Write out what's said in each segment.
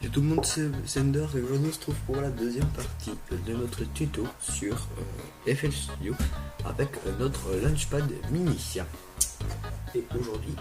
Yo tout le monde, c'est Zender et aujourd'hui on se trouve pour la deuxième partie de notre tuto sur FL Studio avec notre Launchpad mini. Et aujourd'hui,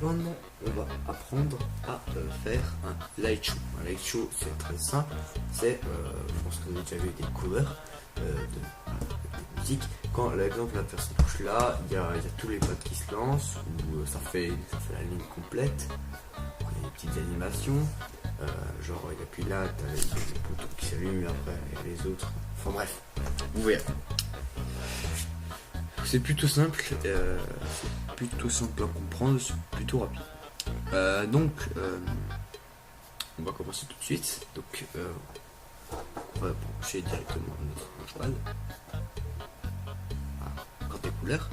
on va apprendre à faire un light show. Un light show, c'est très simple, c'est, je pense que vous avez déjà vu des covers de musique. Quand par exemple la personne touche là, il y a tous les pads qui se lancent, ou ça fait la ligne complète. Il y a des petites animations, genre il appuie là, t'as les boutons qui s'allument, et après il y a les autres. Enfin bref, vous verrez. C'est plutôt simple, à comprendre, c'est plutôt rapide. Donc, on va commencer tout de suite. Donc, on va brancher directement notre launchpad. Quand des couleurs.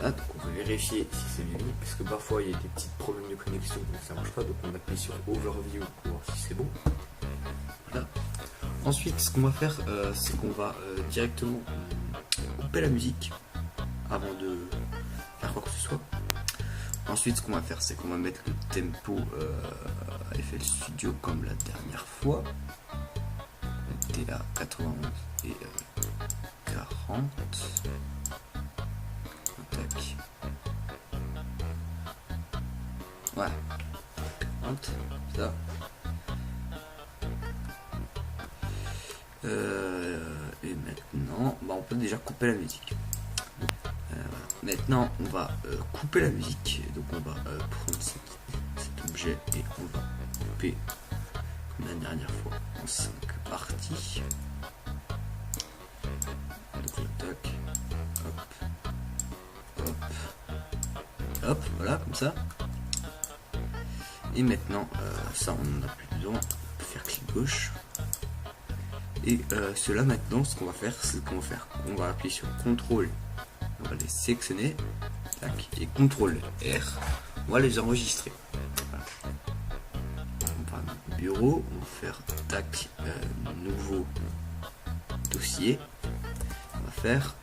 Là, donc on va vérifier si c'est bien, parce que parfois il y a des petits problèmes de connexion, donc ça marche pas, donc on appuie sur Overview pour voir si c'est bon. Voilà. Ensuite, ce qu'on va faire, c'est qu'on va directement couper la musique avant de faire quoi que ce soit. Ensuite, ce qu'on va faire, c'est qu'on va mettre le tempo FL Studio comme la dernière fois. On était à 91 et 40. Tac. Voilà. Hop, ça. Et maintenant, on peut déjà couper la musique. Voilà. Maintenant, on va couper la musique. Donc, on va prendre cet objet et on va couper comme la dernière fois en 5 parties. Donc, le tac. Hop, voilà, comme ça. Et maintenant, ça on n'en a plus besoin. On peut faire clic gauche. Et cela maintenant, ce qu'on va faire, c'est qu'on va appuyer sur CTRL. On va les sélectionner. Tac, et CTRL R. On va les enregistrer. Voilà. On va dans le bureau. On va faire tac, nouveau dossier. On va faire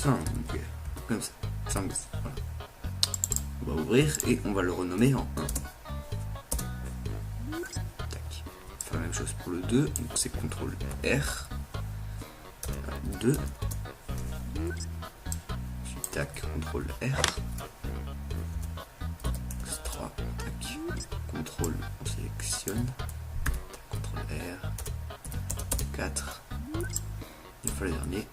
5, comme ça, 5, voilà. On va ouvrir et on va le renommer en 1. Tac. On fait la même chose pour le 2, donc c'est CTRL R. 2. Ensuite, tac, CTRL R. 3, tac, CTRL, on sélectionne. CTRL R. 4. Il faut le dernier.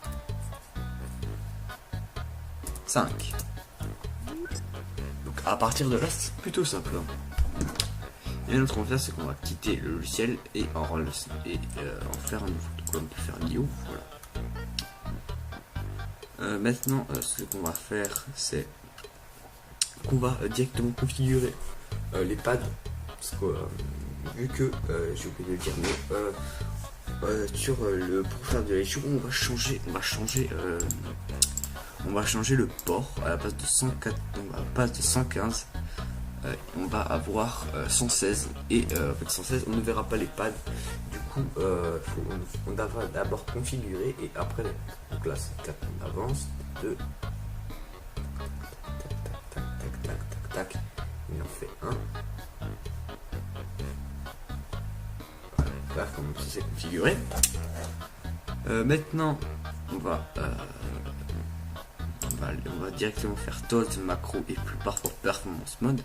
5. Donc à partir de là, c'est plutôt simple. Et notre qu'on va faire, c'est qu'on va quitter le logiciel et en faire un nouveau. Donc on peut faire new. Voilà. Maintenant, ce qu'on va faire, c'est qu'on va directement configurer les pads. Parce que vu que j'ai oublié de le dire, mais sur pour faire de l'échou, on va changer le port. À la place de 104, donc à la place de 115, on va avoir 116 et avec 116 on ne verra pas les pads. Du coup on va d'abord configurer et après donc là c'est 4, on avance 2 tac, il en fait 1. Voilà, comme ça c'est configuré. Maintenant on va directement faire Tools, macro et plus parfois performance mode.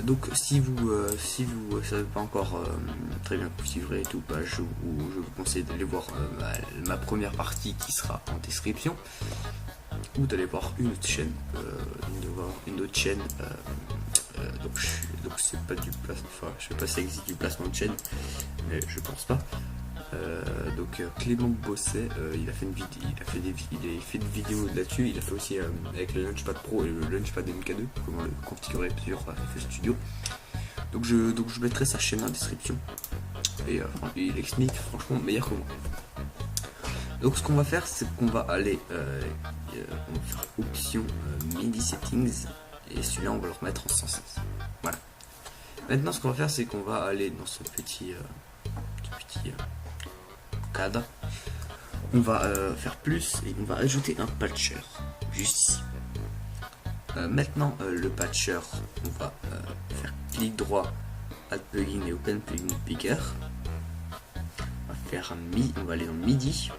Donc si vous savez pas encore très bien configurer et tout, je vous conseille d'aller voir ma première partie qui sera en description, ou d'aller voir une autre chaîne, donc c'est pas du placement, enfin je sais pas si ça existe du placement de chaîne, mais je pense pas. Donc Clément Bosset, il a fait une vidéo là-dessus. Il a fait aussi avec le Launchpad Pro et le Launchpad MK2 comment le configurer sur FL Studio. Donc je mettrai sa chaîne en description et il explique franchement meilleur que moi. Donc ce qu'on va faire, c'est qu'on va aller on va faire option MIDI settings et celui-là on va le remettre en 116. Voilà. Maintenant ce qu'on va faire, c'est qu'on va aller dans ce petit cadre, on va faire plus et on va ajouter un patcher. juste ici. Maintenant le patcher, on va faire clic droit, add plugin et open plugin picker. On va faire on va aller dans MIDI.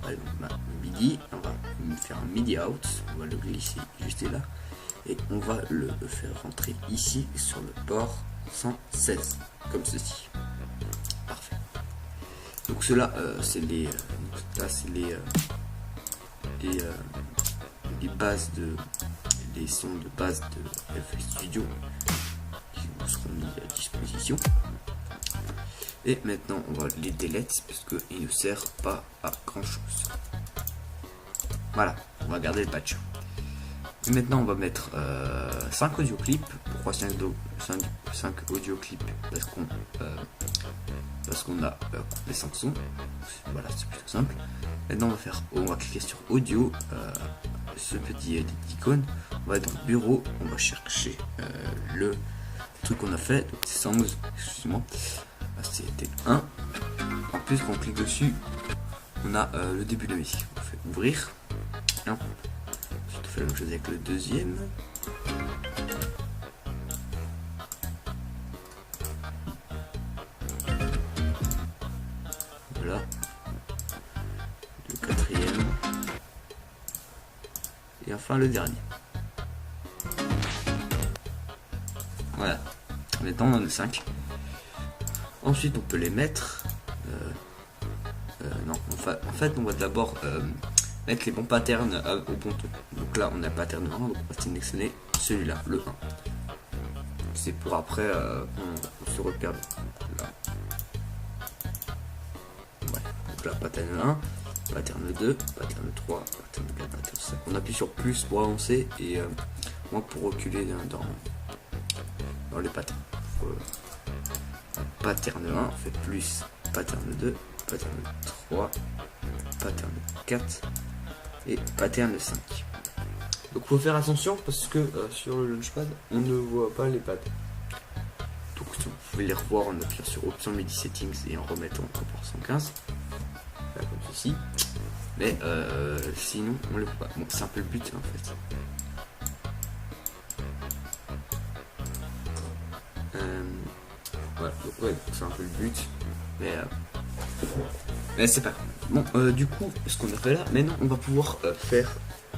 On va aller dans MIDI, on va faire un MIDI out, on va le glisser juste là. Et on va le faire rentrer ici sur le port 116, comme ceci. Parfait. Donc cela, c'est les bases les sons de base de FL Studio qui vous seront mis à disposition. Et maintenant on va les delete parce qu'il ne sert pas à grand chose. Voilà, on va garder le patch. Et maintenant on va mettre 5 audio clips. Pourquoi 5 audio clips? Parce qu'on a les 5 sons. Voilà, c'est plutôt simple. Maintenant on va cliquer sur audio, ce petit icône, on va être dans bureau, on va chercher le truc qu'on a fait, donc c'est 111, excusez-moi, c'était 1. En plus quand on clique dessus, on a le début de la musique. On fait ouvrir. On fait la même chose avec le deuxième. Voilà. Le quatrième. Et enfin le dernier. Voilà. Maintenant on en a 5. Ensuite on peut les mettre. Non, en fait on va d'abord mettre les bons patterns au bon ton. Donc là on a pattern 1, donc on va sélectionner celui-là, le 1. C'est pour après on se repère. Là. Ouais. Donc là pattern 1, pattern 2, pattern 3, pattern 4, pattern 5. On appuie sur plus pour avancer et moins pour reculer dans les patterns. Pattern 1, on fait plus, pattern 2, pattern 3, pattern 4 et pattern 5. Donc faut faire attention parce que sur le launchpad on ne voit pas les pads. Donc vous pouvez les revoir en appuyant sur option MIDI settings et en remettant en port 115 là, comme ceci. Mais sinon on le voit pas. Bon, c'est un peu le but en fait. Voilà, donc ouais, c'est un peu le but. Mais c'est pas grave. Bon, du coup, ce qu'on a fait là, maintenant on va pouvoir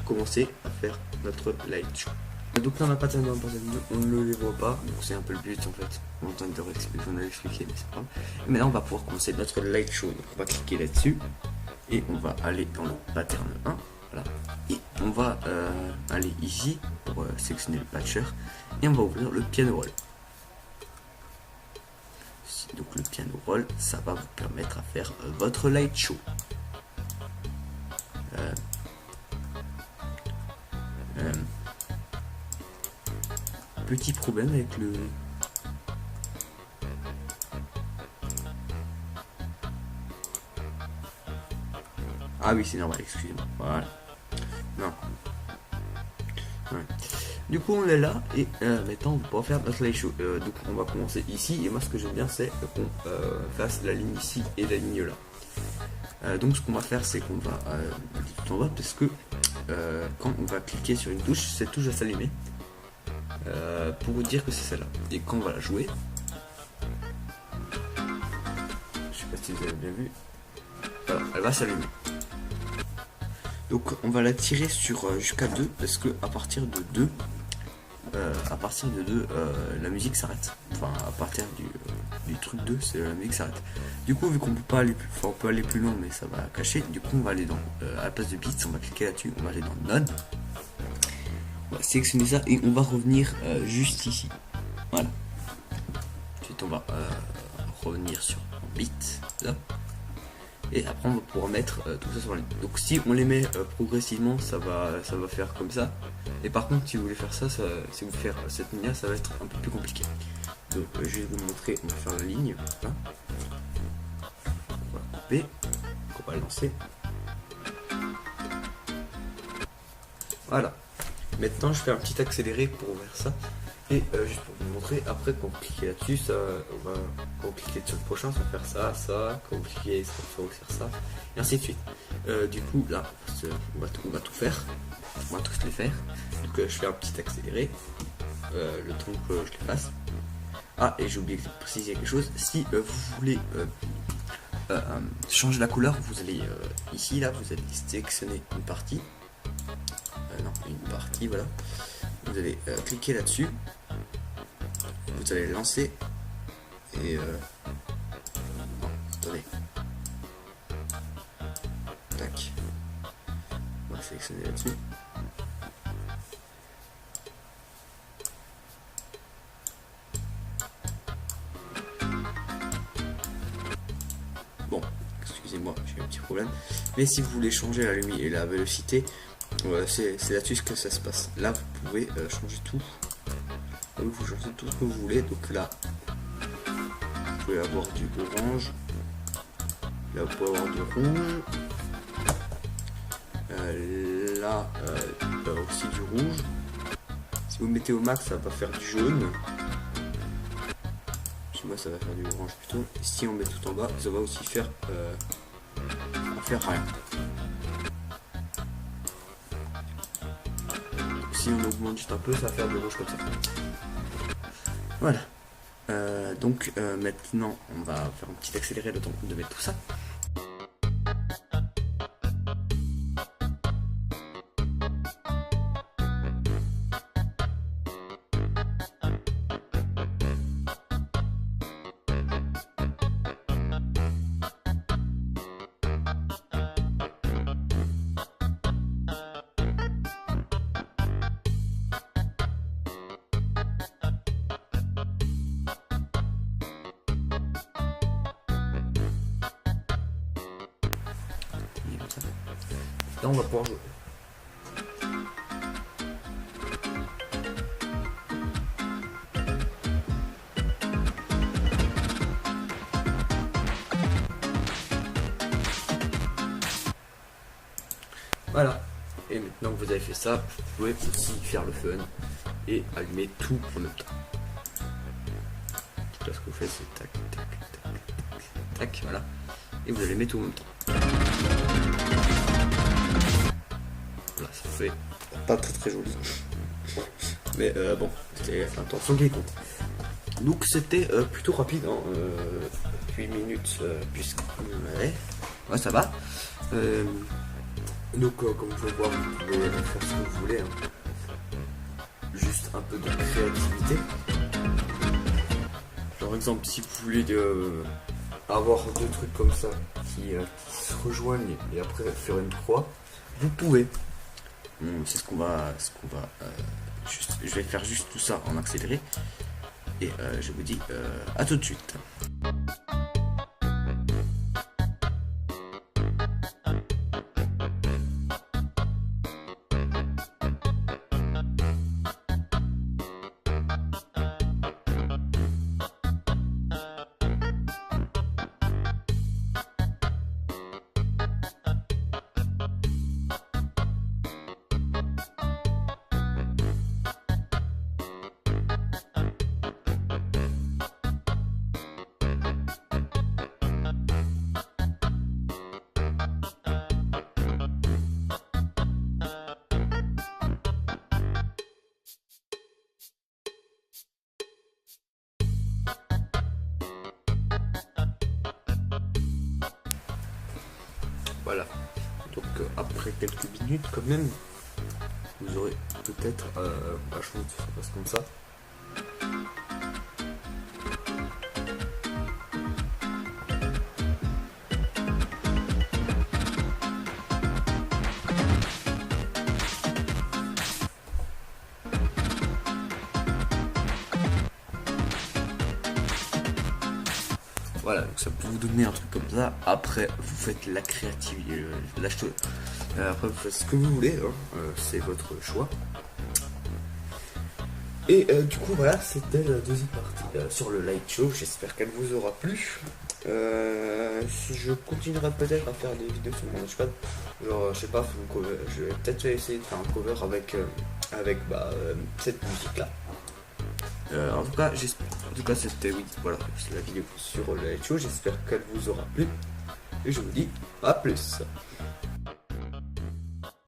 commencer à faire notre light show. Donc là on n'a pas tellement on ne les voit pas, donc c'est un peu le but en fait. On tente de l'expliquer, mais c'est pas grave. Et maintenant on va pouvoir commencer notre light show. Donc on va cliquer là-dessus et on va aller dans le pattern 1. Voilà. Et on va aller ici pour sélectionner le patcher et on va ouvrir le piano roll. Donc le piano roll, ça va vous permettre à faire votre light show. Petit problème avec le... Ah oui, c'est normal, excusez-moi. Voilà. Non. Ouais. Du coup on est là et maintenant on va pouvoir faire notre light show. Donc on va commencer ici et moi ce que j'aime bien c'est qu'on fasse la ligne ici et la ligne là. Donc ce qu'on va faire c'est qu'on va tout en bas parce que quand on va cliquer sur une touche, cette touche va s'allumer pour vous dire que c'est celle-là. Et quand on va la jouer, je sais pas si vous avez bien vu, voilà, elle va s'allumer. Donc on va la tirer sur jusqu'à 2 parce que à partir de 2 la musique s'arrête. Enfin à partir du truc 2 c'est la musique s'arrête. Du coup vu qu'on peut pas aller plus, enfin, on peut aller plus loin mais ça va cacher. Du coup on va aller dans à la place de beats, on va cliquer là-dessus, on va aller dans node. On va sélectionner ça et on va revenir juste ici. Voilà. Ensuite on va revenir sur beat là. Et après on va pouvoir mettre tout ça sur la ligne. Donc si on les met progressivement ça va faire comme ça. Et par contre si vous voulez faire ça, si vous voulez faire cette ligne là ça va être un peu plus compliqué. Donc je vais vous montrer, on va faire la ligne là. On va couper, on va lancer. Voilà. Maintenant je fais un petit accéléré pour faire ça. Et juste pour vous montrer, après quand vous cliquez là-dessus, quand vous cliquez sur le prochain, ça va faire ça, ça, quand vous cliquez ça va faire ça, et ainsi de suite. Du coup là, on va tout faire, on va tous les faire. Donc je fais un petit accéléré, le temps que je les fasse. Ah, et j'ai oublié de préciser quelque chose, si vous voulez changer la couleur, vous allez ici, là, vous allez sélectionner une partie, voilà. Vous allez cliquer là-dessus, vous allez lancer, et non, attendez, tac, on va sélectionner là-dessus. Bon, excusez-moi, j'ai un petit problème. Mais si vous voulez changer la lumière et la vélocité, c'est là-dessus que ça se passe. Là, vous pouvez changer tout. Là, vous changez tout ce que vous voulez. Donc là, vous pouvez avoir du orange. Là, vous pouvez avoir du rouge. Là, aussi du rouge. Si vous mettez au max, ça va faire du jaune. Moi ça va faire du orange plutôt. Et si on met tout en bas, ça va aussi faire rien. Si on augmente juste un peu, ça va faire du rouge comme ça. Voilà. Donc maintenant on va faire un petit accéléré le temps de mettre tout ça. Là on va pouvoir jouer. Voilà. Et maintenant que vous avez fait ça, vous pouvez aussi faire le fun et allumer tout en même temps. Tout là ce que vous faites c'est tac, tac, tac, tac, tac, voilà. Et vous allumez tout en même temps. Voilà, ça fait pas très joli. Mais bon, c'était l'intention qui compte. Donc c'était plutôt rapide, hein, 8 minutes puisque ouais ça va. Donc comme vous pouvez voir, vous pouvez faire ce que vous voulez, hein. Juste un peu de créativité. Par exemple, si vous voulez avoir deux trucs comme ça qui se rejoignent et après faire une croix, vous pouvez. C'est ce qu'on va je vais faire juste tout ça en accéléré et je vous dis à tout de suite. Voilà, donc après quelques minutes quand même, vous aurez peut-être la chance que ça passe comme ça. Voilà, donc ça peut vous donner un truc comme ça. Après, vous faites la créativité, après, vous faites ce que vous voulez, hein. C'est votre choix. Et du coup, voilà, c'était la deuxième partie sur le light show. J'espère qu'elle vous aura plu. Je continuerai peut-être à faire des vidéos sur mon Launchpad. Genre, je sais pas, faire un cover. Je vais peut-être essayer de faire un cover avec cette musique-là. En tout cas, c'était oui, voilà, c'est la vidéo sur la HO. J'espère qu'elle vous aura plu. Et je vous dis à plus.